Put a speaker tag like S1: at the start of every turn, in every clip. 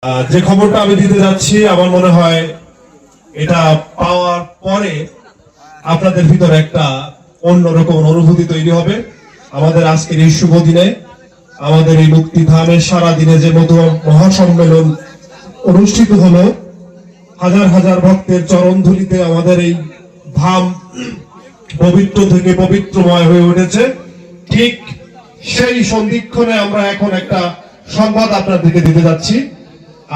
S1: যে খবরটা আমি দিতে যাচ্ছি আমার মনে হয় এটা পাওয়ার পরে আপনাদের ভিতরে একটা অন্যরকম অনুভূতি তৈরি হবে। আমাদের আজকের এই শুভ দিনে আমাদের এই মুক্তিধামের সারা দিনে যে মহাসম্মেলন অনুষ্ঠিত হলো, হাজার হাজার ভক্তের চরণ ধুলিতে আমাদের এই ধাম পবিত্র থেকে পবিত্রময় হয়ে উঠেছে। ঠিক সেই সন্ধিক্ষণে আমরা এখন একটা সংবাদ আপনাদেরকে দিতে যাচ্ছি।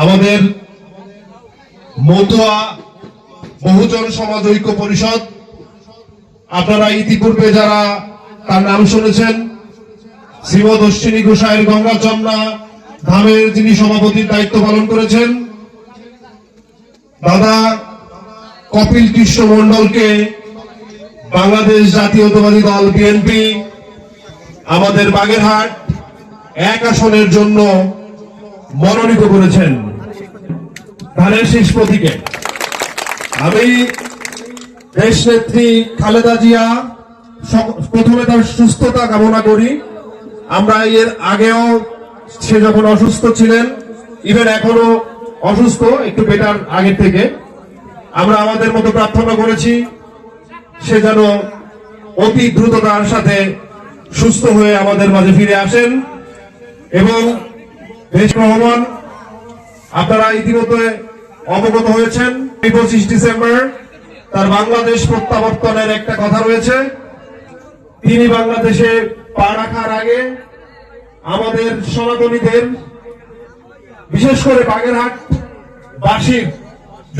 S1: আমাদের মতুয়া বহুজন সমাজ ঐক্য পরিষদ, আপনারা ইতিপূর্বে যারা তার নাম শুনেছেন, শ্রীমৎ অশ্বিনী গোসাইয়ের গঙ্গা যমুনা ধামের যিনি সভাপতির দায়িত্ব পালন করেছেন, দাদা কপিল কৃষ্ণ মন্ডলকে বাংলাদেশ জাতীয়তাবাদী দল বিএনপি আমাদের বাগেরহাট 1 আসনের জন্য মনোনীত করেছেন ধানের শীষ প্রতীকে। আমি দেশনেত্রী খালেদা জিয়া প্রথমে তার সুস্থতা কামনা করি। আমরা এর আগেও সে যখন অসুস্থ ছিলেন, ইভেন এখনো অসুস্থ, একটু বেটার আগের থেকে, আমরা আমাদের মতো প্রার্থনা করেছি সে যেন অতি দ্রুততার সাথে সুস্থ হয়ে আমাদের মাঝে ফিরে আসেন। এবং দেশ রহমান, আপনারা ইতিমধ্যে অবগত হয়েছেন 25 ডিসেম্বর তার বাংলাদেশ প্রত্যাবর্তনের একটা কথা রয়েছে। তিনি বাংলাদেশে পা রাখার আগে আমাদের সনাতনীদের, বিশেষ করে বাগেরহাট বাসীর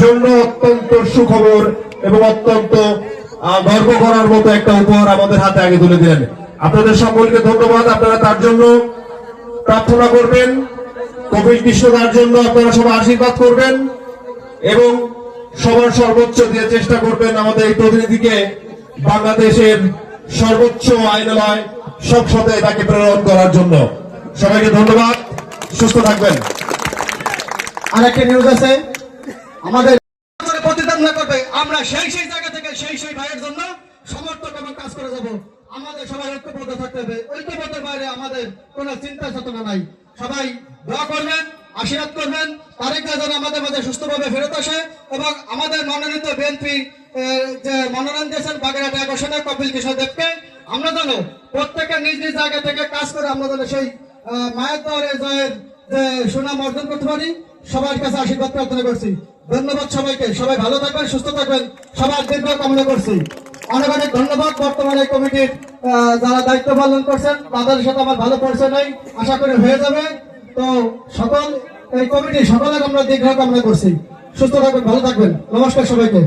S1: জন্য অত্যন্ত সুখবর এবং অত্যন্ত গর্ব করার মতো একটা উপহার আমাদের হাতে আগে তুলে দিলেন। আপনাদের সকলকে ধন্যবাদ। আপনারা তার জন্য প্রার্থনা করবেন, কপিল কৃষ্ণ তার জন্য আপনারা সবাই আশীর্বাদ করবেন এবং সবার সর্বোচ্চ দিয়ে চেষ্টা করবেন আমাদের এই প্রতিনিধিকে বাংলাদেশের সর্বোচ্চ আইনালয় সংসদে তাকে প্রেরণ করার জন্য। সবাইকে ধন্যবাদ, সুস্থ থাকবেন।
S2: আরেকটা নিউজ আছে, আমাদের প্রতিদান না করবে, আমরা সেই জায়গা থেকে সেই ভাইয়ের জন্য সমর্থক এবং কাজ করে যাব। আমাদের সবাই ঐক্যবদ্ধ থাকতে হবে। ঐক্যবদ্ধের বাইরে আমাদের কোনো চিন্তা চেতনা নাই। সবাই দোয়া করবেন, আশীর্বাদ করবেন, তারেক যেন আমাদের মাঝে সুস্থভাবে ফেরত আসে এবং আমাদের মনোনীত বিএনপি যে মনোনয়ন দিয়েছেন বাগেরহাট 1 আসনে কপিল কৃষ্ণ দেবকে, আমরা যেন প্রত্যেকের নিজ নিজ জায়গা থেকে কাজ করে আমরা যেন সেই মায়ের দরে জয়ের যে সুনাম অর্জন করতে পারি। সবার কাছে আশীর্বাদ প্রার্থনা করছি। ধন্যবাদ সবাইকে। সবাই ভালো থাকবেন, সুস্থ থাকবেন, সবার দীর্ঘ কামনা করছি। অনেক অনেক ধন্যবাদ। বর্তমানে কমিটির যারা দায়িত্ব পালন করছেন তাদের সাথে আমার ভালো পরিচয় নাই, আশা করি হয়ে যাবে। তো সকল এই কমিটি সকলের আমরা দীর্ঘ কামনা করছি। সুস্থ থাকবেন, ভালো থাকবেন। নমস্কার সবাইকে।